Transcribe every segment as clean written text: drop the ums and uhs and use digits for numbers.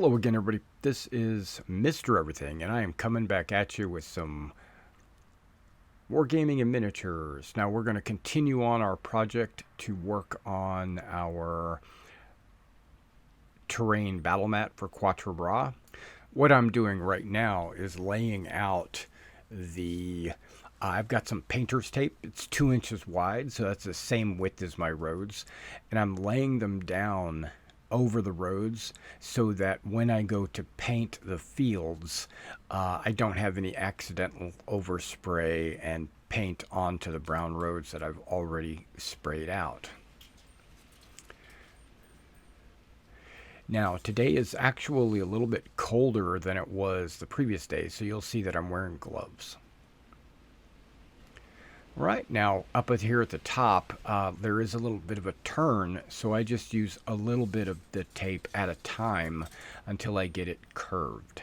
Hello again, everybody. This is Mr. Everything, and I am coming back at you with some Wargaming and miniatures. Now, we're going to continue on our project to work on our terrain battle mat for Quatre Bras. What I'm doing right now is laying out the... I've got some painter's tape. It's 2 inches wide, so that's the same width as my roads. And I'm laying them down over the roads so that when I go to paint the fields, I don't have any accidental overspray and paint onto the brown roads that I've already sprayed out. Now, today is actually a little bit colder than it was the previous day, so you'll see that I'm wearing gloves. Right now, up here at the top, there is a little bit of a turn, so I just use a little bit of the tape at a time until I get it curved.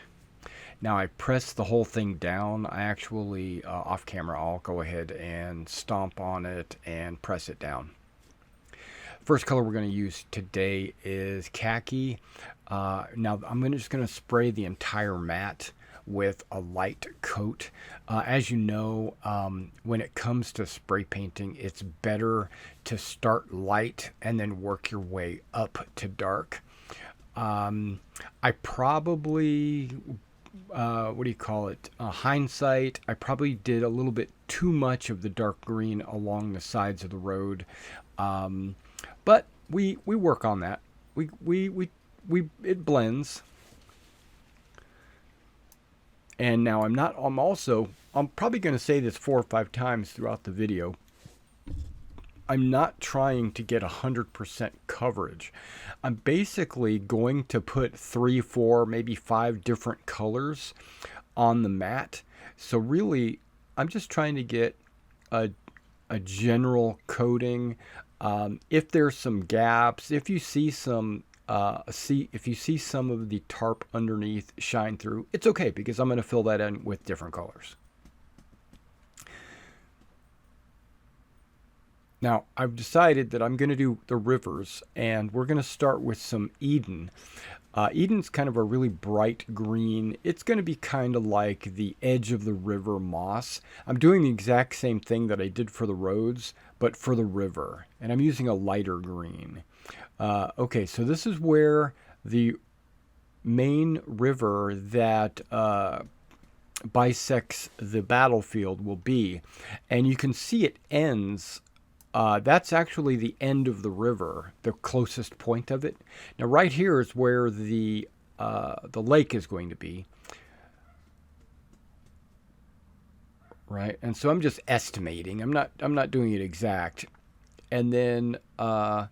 Now, I press the whole thing down. I actually, off camera, I'll go ahead and stomp on it and press it down. First color we're going to use today is khaki. Now, I'm just going to spray the entire mat with a light coat. As you know, when it comes to spray painting, it's better to start light and then work your way up to dark. I probably, hindsight, I probably did a little bit too much of the dark green along the sides of the road. But we work on that. It blends. And now I'm probably going to say this 4 or 5 times throughout the video. I'm not trying to get 100% coverage. I'm basically going to put 3, 4, maybe 5 different colors on the mat. So really, I'm just trying to get a general coating. If there's some gaps, if you see some if you see some of the tarp underneath shine through, it's okay because I'm going to fill that in with different colors. Now, I've decided that I'm going to do the rivers, and we're going to start with some Eden. Eden's kind of a really bright green. It's going to be kind of like the edge of the river moss. I'm doing the exact same thing that I did for the roads, but for the river, and I'm using a lighter green. Okay, so this is where the main river that bisects the battlefield will be. And you can see it ends. That's actually the end of the river, the closest point of it. Now, right here is where the lake is going to be. Right, and so I'm just estimating. I'm not doing it exact. And then I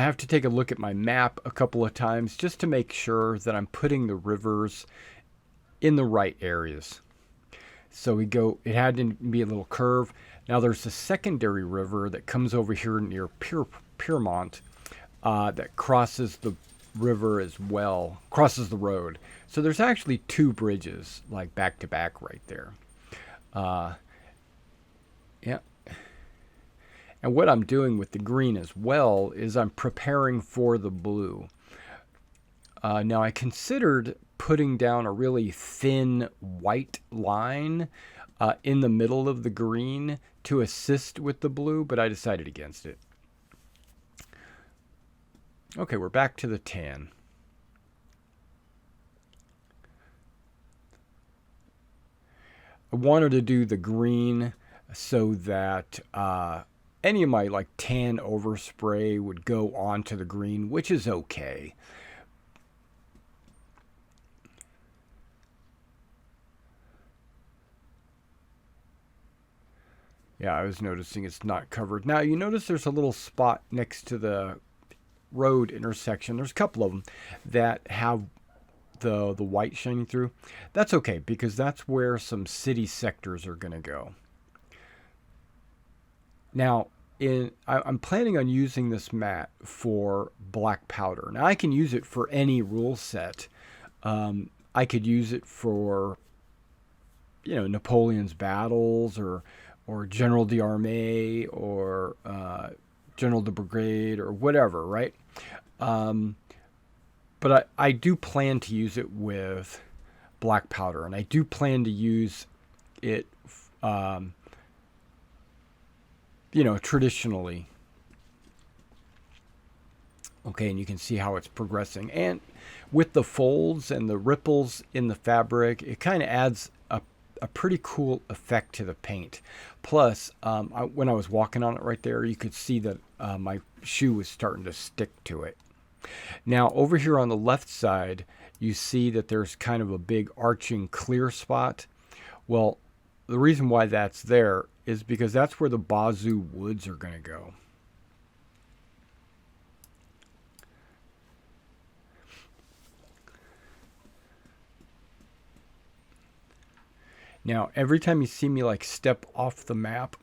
have to take a look at my map a couple of times just to make sure that I'm putting the rivers in the right areas. So it had to be a little curve. Now there's a secondary river that comes over here near Piermont that crosses the river as well, crosses the road. So there's actually 2 bridges like back to back right there. Yeah. And what I'm doing with the green as well is I'm preparing for the blue. Now I considered putting down a really thin white line in the middle of the green to assist with the blue, but I decided against it. Okay, we're back to the tan. I wanted to do the green so that any of my like tan overspray would go onto the green, which is okay. Yeah, I was noticing it's not covered. Now, you notice there's a little spot next to the road intersection. There's a couple of them that have the white shining through. That's okay because that's where some city sectors are going to go. Now, I'm planning on using this mat for black powder. Now, I can use it for any rule set. I could use it for, Napoleon's battles or or General d'Armée or General de Brigade or whatever, right? Um, but I do plan to use it with black powder, and I do plan to use it, um, traditionally. Okay, and you can see how it's progressing. And with the folds and the ripples in the fabric, it kind of adds a pretty cool effect to the paint. Plus, when I was walking on it right there, you could see that my shoe was starting to stick to it. Now, over here on the left side, you see that there's kind of a big arching clear spot. Well, the reason why that's there is because that's where the Bazoo woods are going to go. Now, every time you see me like step off the map,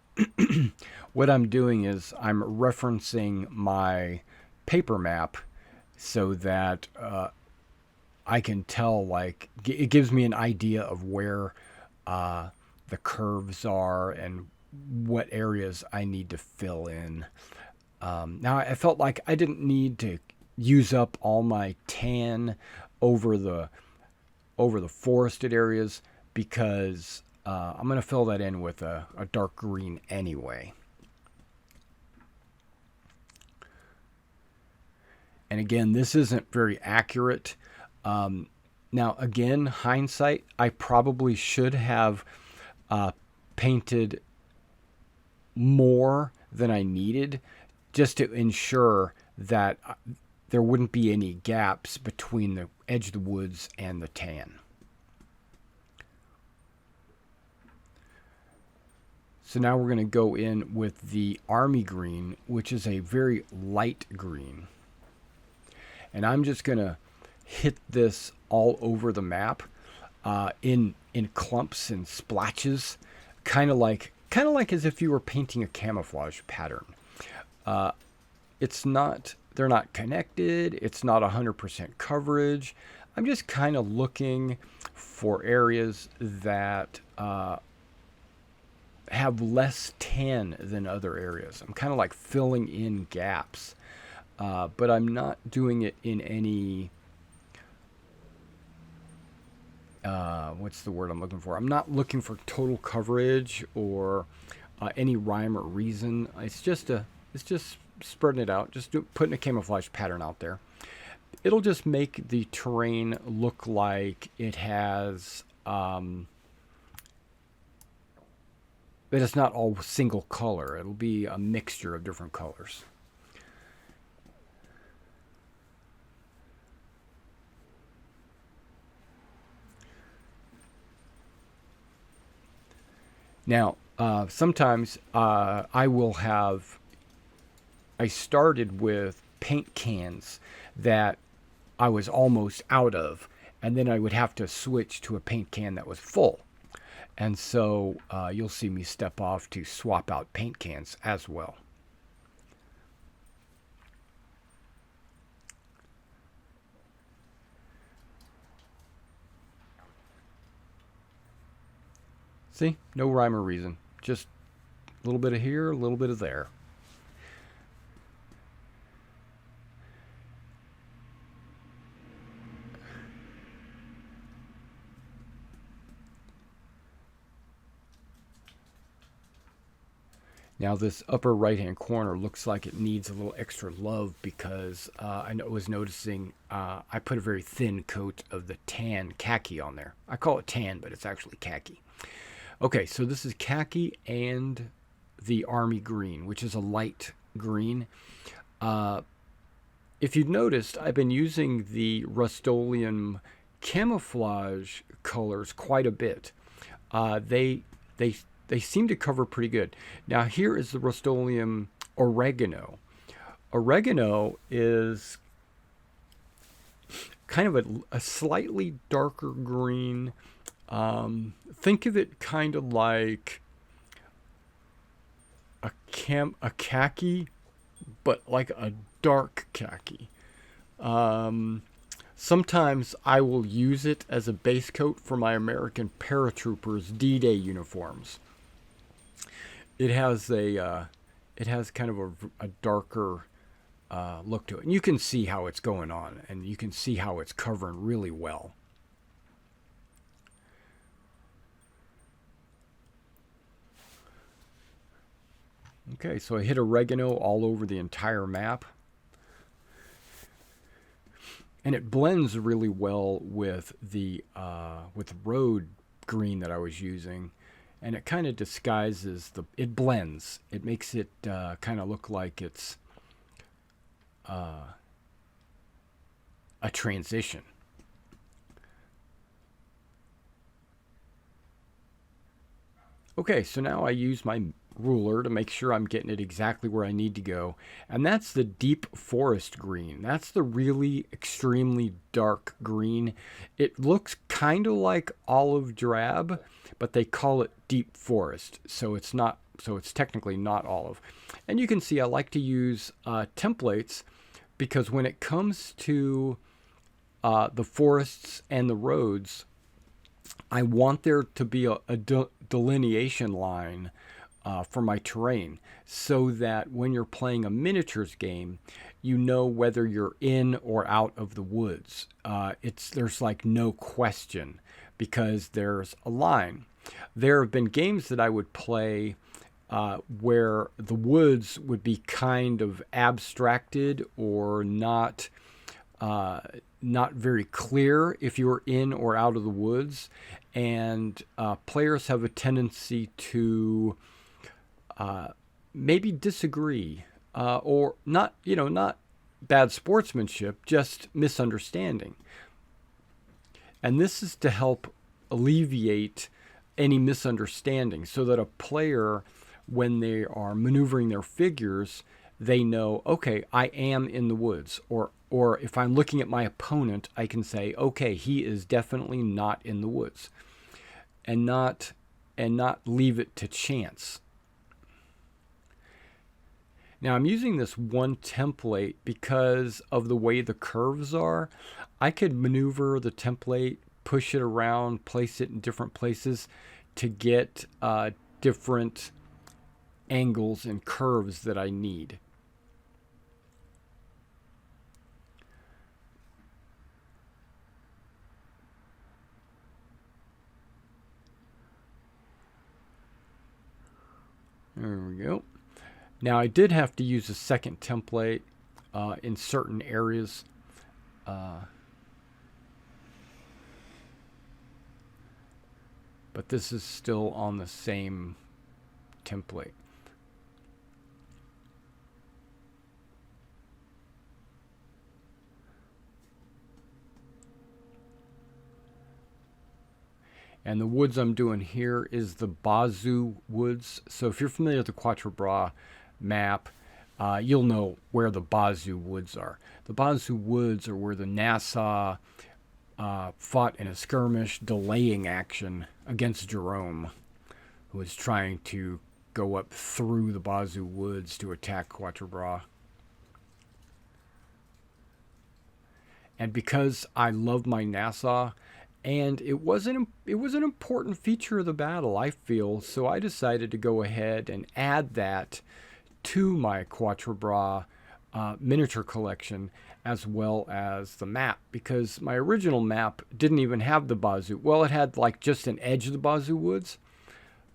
what I'm doing is I'm referencing my paper map so that I can tell, like, it gives me an idea of where the curves are and what areas I need to fill in. Now, I felt like I didn't need to use up all my tan over the forested areas because I'm going to fill that in with a dark green anyway. And again, this isn't very accurate. Now, again, hindsight, I probably should have painted more than I needed just to ensure that there wouldn't be any gaps between the edge of the woods and the tan. So now we're going to go in with the army green, which is a very light green. And I'm just going to hit this all over the map in clumps and splatches, kind of like as if you were painting a camouflage pattern. They're not connected. It's not 100% coverage. I'm just kind of looking for areas that have less tan than other areas. I'm kind of like filling in gaps, but I'm not doing it in any, what's the word I'm looking for? I'm not looking for total coverage or any rhyme or reason. It's just spreading it out, putting a camouflage pattern out there. It'll just make the terrain look like it has, but it's not all single color. It'll be a mixture of different colors. Now, sometimes I started with paint cans that I was almost out of, and then I would have to switch to a paint can that was full. And so you'll see me step off to swap out paint cans as well. See, no rhyme or reason. Just a little bit of here, a little bit of there. Now this upper right hand corner looks like it needs a little extra love because I was noticing I put a very thin coat of the tan khaki on there. I call it tan, but it's actually khaki. Okay, so this is khaki and the army green, which is a light green. If you've noticed, I've been using the Rust-Oleum camouflage colors quite a bit. They seem to cover pretty good. Now here is the Rust-Oleum oregano. Oregano is kind of a slightly darker green. Think of it kind of like a khaki, but like a dark khaki. Sometimes I will use it as a base coat for my American paratroopers D-Day uniforms. it has it has kind of a darker look to it. And you can see how it's going on, and you can see how it's covering really well. Okay, so I hit oregano all over the entire map. And it blends really well with the road green that I was using. And it kind of disguises it blends. It makes it kind of look like it's a transition. Okay, so now I use my ruler to make sure I'm getting it exactly where I need to go. And that's the deep forest green. That's the really extremely dark green. It looks kind of like olive drab, but they call it deep forest. So it's not, so it's technically not olive. And you can see I like to use templates because when it comes to the forests and the roads, I want there to be a delineation line for my terrain so that when you're playing a miniatures game, you know whether you're in or out of the woods. There's like no question because there's a line. There have been games that I would play where the woods would be kind of abstracted or not very clear if you were in or out of the woods, and players have a tendency to maybe disagree or not, not bad sportsmanship, just misunderstanding. And this is to help alleviate any misunderstanding so that a player, when they are maneuvering their figures, they know, okay, I am in the woods. Or if I'm looking at my opponent, I can say, okay, he is definitely not in the woods. And not leave it to chance. Now I'm using this one template because of the way the curves are. I could maneuver the template, push it around, place it in different places to get different angles and curves that I need. There we go. Now I did have to use a second template in certain areas. But this is still on the same template. And the woods I'm doing here is the Bazoo Woods. So if you're familiar with the Quatre Bras map, you'll know where the Bazoo Woods are. The Bazoo Woods are where the Nassau fought in a skirmish delaying action against Jerome, who was trying to go up through the Bazoo Woods to attack Quatre Bras. And because I love my Nassau, and it was an important feature of the battle, I feel, so I decided to go ahead and add that to my Quatre Bras miniature collection, as well as the map, because my original map didn't even have the Bazoo. Well, it had like just an edge of the Bazoo Woods,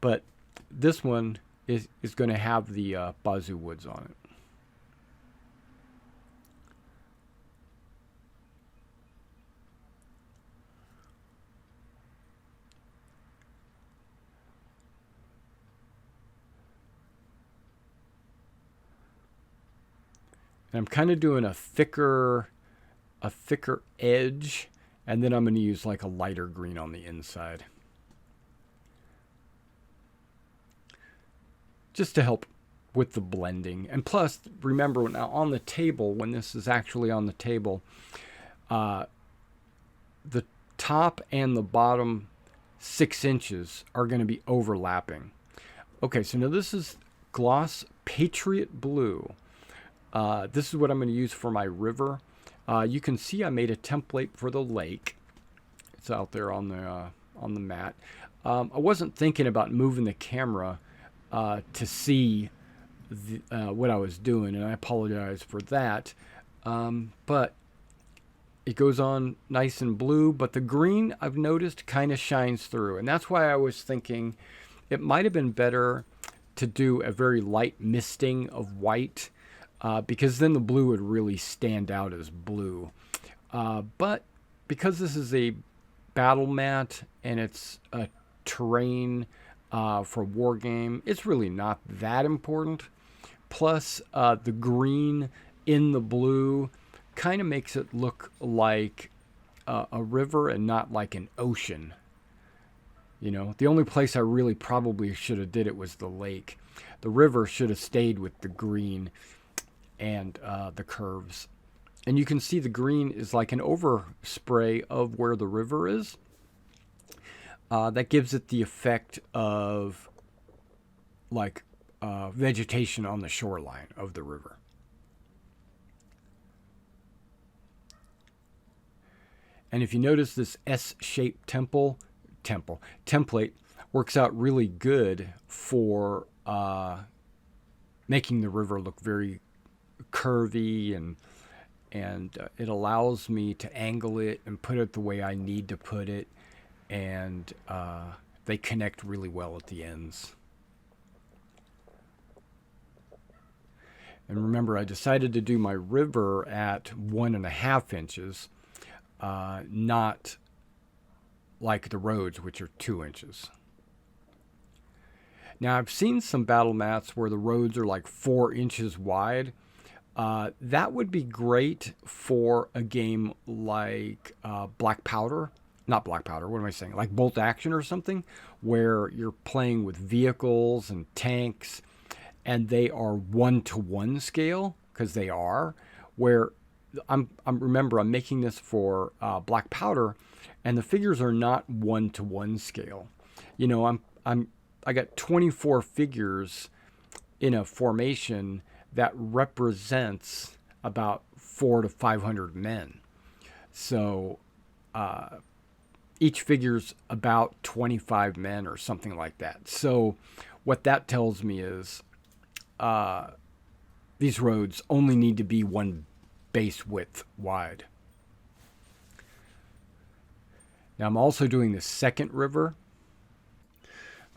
but this one is going to have the Bazoo Woods on it. And I'm kind of doing a thicker edge, and then I'm going to use like a lighter green on the inside. Just to help with the blending. And plus, remember, now on the table, when this is actually on the table, the top and the bottom 6 inches are going to be overlapping. Okay, so now this is Gloss Patriot Blue. This is what I'm going to use for my river. You can see I made a template for the lake. It's out there on the mat. I wasn't thinking about moving the camera to see what I was doing, and I apologize for that. But it goes on nice and blue, but the green I've noticed kind of shines through, and that's why I was thinking it might have been better to do a very light misting of white, because then the blue would really stand out as blue. But because this is a battle mat and it's a terrain for Wargame, it's really not that important. Plus, the green in the blue kind of makes it look like a river and not like an ocean. You know, the only place I really probably should have did it was the lake. The river should have stayed with the green and the curves. And you can see the green is like an overspray of where the river is. That gives it the effect of like vegetation on the shoreline of the river. And if you notice, this S-shaped template works out really good for making the river look very curvy, and it allows me to angle it and put it the way I need to put it, and they connect really well at the ends. And remember, I decided to do my river at 1.5 inches, not like the roads, which are 2 inches. Now, I've seen some battle mats where the roads are like 4 inches wide. That would be great for a game like Black Powder. Not Black Powder, what am I saying? Like Bolt Action or something, where you're playing with vehicles and tanks, and they are 1-to-1 scale, because they are, where I'm making this for Black Powder, and the figures are not 1-to-1 scale. You know, I got 24 figures in a formation that represents about 400 to 500 men. So each figure's about 25 men or something like that. So what that tells me is these roads only need to be one base width wide. Now I'm also doing the second river.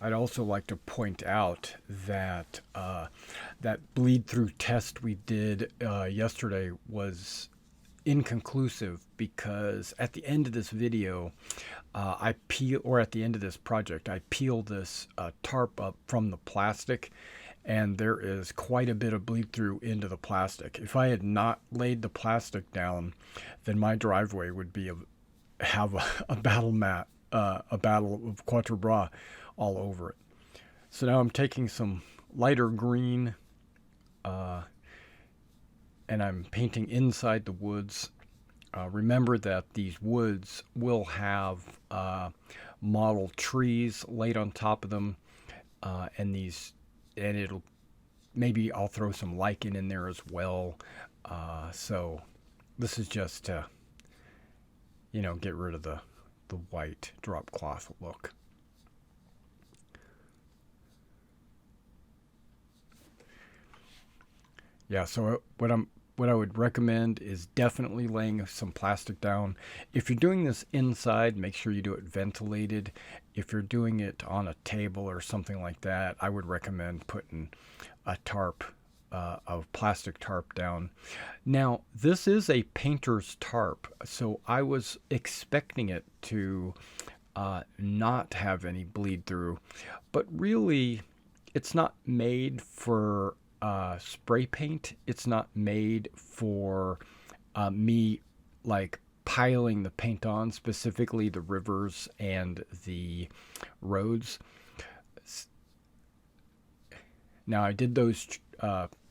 I'd also like to point out that that bleed through test we did yesterday was inconclusive, because at the end of this video, at the end of this project, I peeled this tarp up from the plastic, and there is quite a bit of bleed through into the plastic. If I had not laid the plastic down, then my driveway would have a battle mat, a battle of Quatre Bras all over it. So now I'm taking some lighter green, and I'm painting inside the woods. Remember that these woods will have model trees laid on top of them, and maybe I'll throw some lichen in there as well. So this is just to, get rid of the white drop cloth look. Yeah, so what I would recommend is definitely laying some plastic down. If you're doing this inside, make sure you do it ventilated. If you're doing it on a table or something like that, I would recommend putting a plastic tarp down. Now, this is a painter's tarp, so I was expecting it to not have any bleed through, but really, it's not made for spray paint. It's not made for me like piling the paint on, specifically the rivers and the roads. Now I did those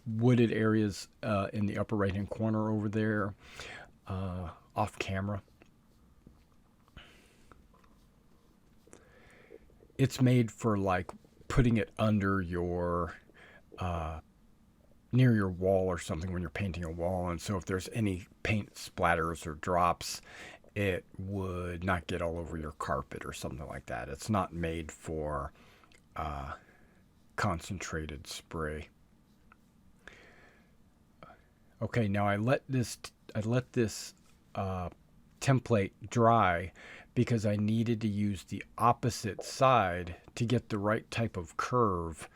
wooded areas in the upper right hand corner over there off camera. It's made for like putting it under your near your wall or something when you're painting a wall, and so if there's any paint splatters or drops, it would not get all over your carpet or something like that. It's not made for concentrated spray. Okay, now I let this template dry because I needed to use the opposite side to get the right type of curve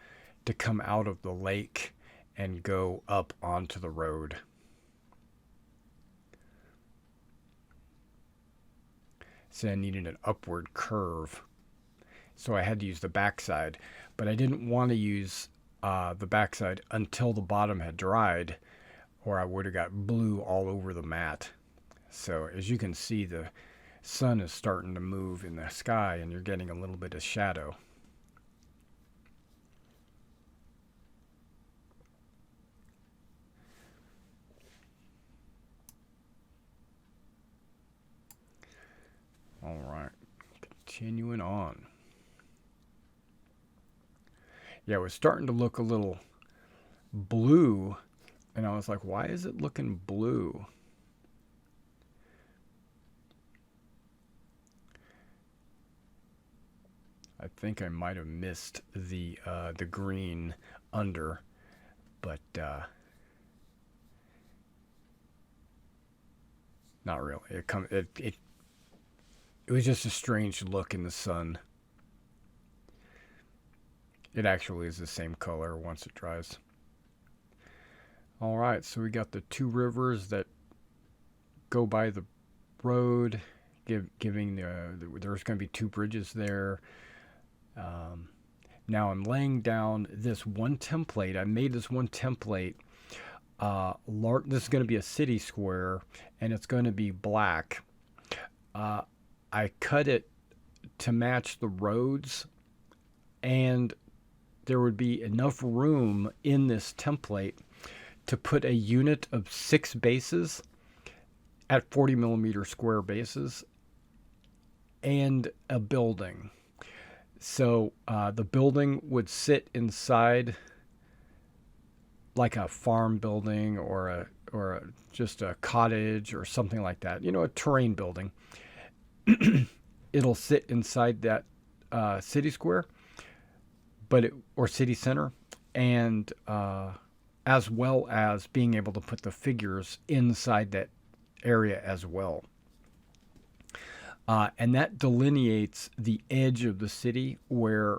to come out of the lake and go up onto the road. So I needed an upward curve. So I had to use the backside, but I didn't want to use the backside until the bottom had dried, or I would have got blue all over the mat. So as you can see, the sun is starting to move in the sky and you're getting a little bit of shadow. All right, continuing on. Yeah, it was starting to look a little blue, and I was like, why is it looking blue? I think I might have missed the green under, but not really. It was just a strange look in the sun. It actually is the same color once it dries. All right, so we got the two rivers that go by the road, giving there's going to be two bridges there. Now I'm laying down this one template. I made this one template. This is going to be a city square, and it's going to be black. I cut it to match the roads, and there would be enough room in this template to put a unit of 6 bases at 40 millimeter square bases and a building. So the building would sit inside like a farm building or just a cottage or something like that. You know, a terrain building. It'll sit inside that city square, or city center, and as well as being able to put the figures inside that area as well. And that delineates the edge of the city where,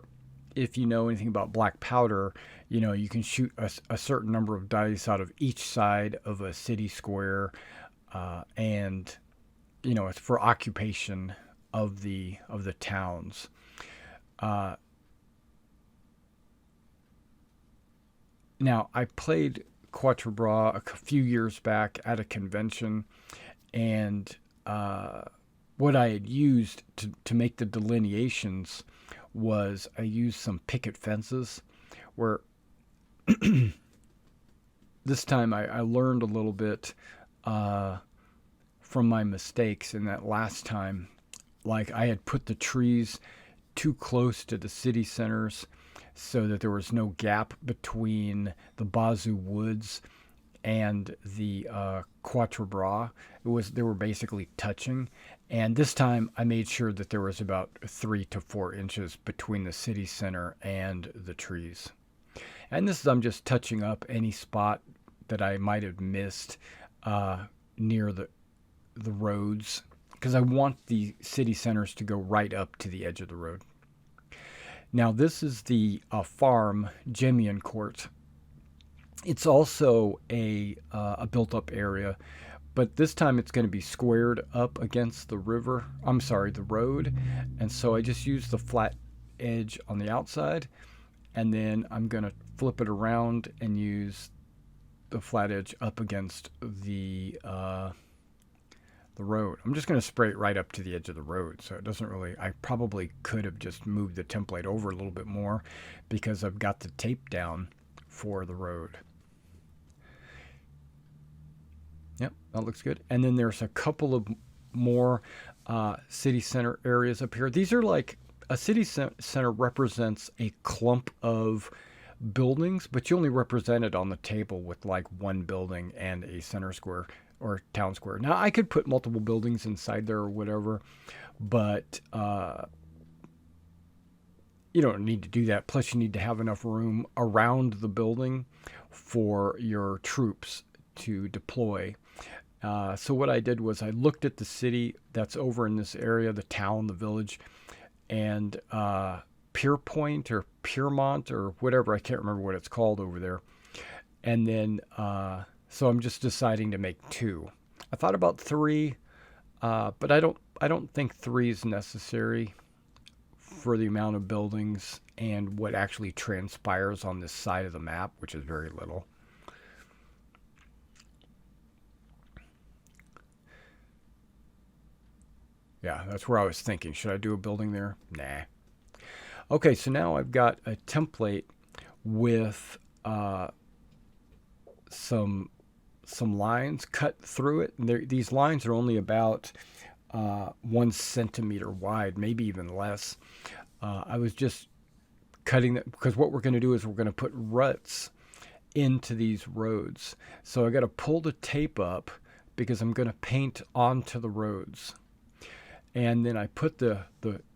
if you know anything about black powder, you know, you can shoot a certain number of dice out of each side of a city square, and, you know, it's for occupation of the towns. Now, I played Quatre Bras a few years back at a convention, and what I had used to make the delineations was I used some picket fences where this time I learned a little bit from my mistakes in that last time. Like, I had put the trees too close to the city centers so that there was no gap between the Bazoo Woods and the Quatre Bras. They were basically touching. And this time I made sure that there was about 3 to 4 inches between the city center and the trees. And this is, I'm just touching up any spot that I might have missed near the roads, because I want the city centers to go right up to the edge of the road. Now, this is the farm, Gemian Court. It's also a built-up area, but this time it's going to be squared up against the road. And so I just use the flat edge on the outside, and then I'm going to flip it around and use the flat edge up against the road. I'm just going to spray it right up to the edge of the road, so it doesn't really, I probably could have just moved the template over a little bit more because I've got the tape down for the road. Yep, that looks good. And then there's a couple of more city center areas up here. These are like, a city center represents a clump of buildings, but you only represent it on the table with like one building and a center square or town square. Now, I could put multiple buildings inside there or whatever, but you don't need to do that. Plus, you need to have enough room around the building for your troops to deploy. So what I did was I looked at the city that's over in this area, the town, the village, and Pierpoint or Piermont or whatever, I can't remember what it's called over there. And then, so I'm just deciding to make 2. I thought about 3, but I don't think 3 is necessary for the amount of buildings and what actually transpires on this side of the map, which is very little. Yeah, that's where I was thinking. Should I do a building there? Nah. Okay, so now I've got a template with some lines cut through it. And these lines are only about 1 centimeter wide, maybe even less. I was just cutting that because what we're going to do is we're going to put ruts into these roads. So I got to pull the tape up because I'm going to paint onto the roads. And then I put the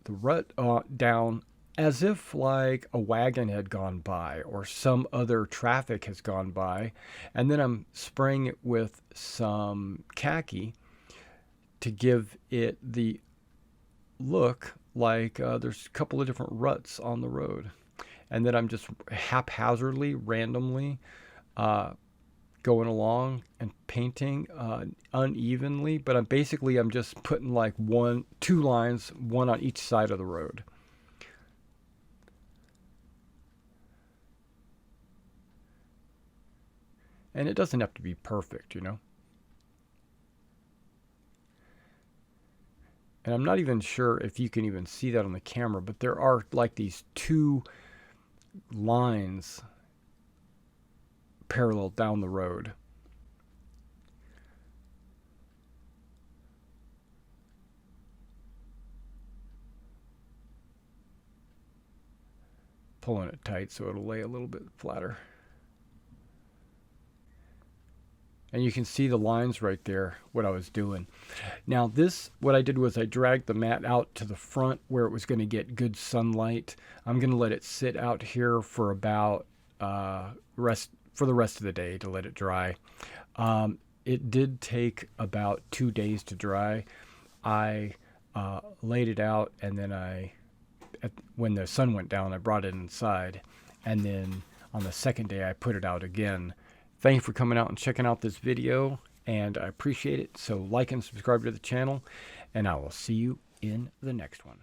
rut down as if like a wagon had gone by or some other traffic has gone by. And then I'm spraying it with some khaki to give it the look like there's a couple of different ruts on the road. And then I'm just haphazardly, randomly going along and painting unevenly, but I'm just putting like 2 lines, one on each side of the road. And it doesn't have to be perfect, you know. And I'm not even sure if you can even see that on the camera, but there are like these 2 lines parallel down the road. Pulling it tight so it'll lay a little bit flatter. And you can see the lines right there, what I was doing. Now what I did was I dragged the mat out to the front where it was going to get good sunlight. I'm going to let it sit out here for about the rest of the day to let it dry. It did take about 2 days to dry. I laid it out, and then when the sun went down, I brought it inside. And then on the second day, I put it out again. Thank you for coming out and checking out this video, and I appreciate it. So like and subscribe to the channel, and I will see you in the next one.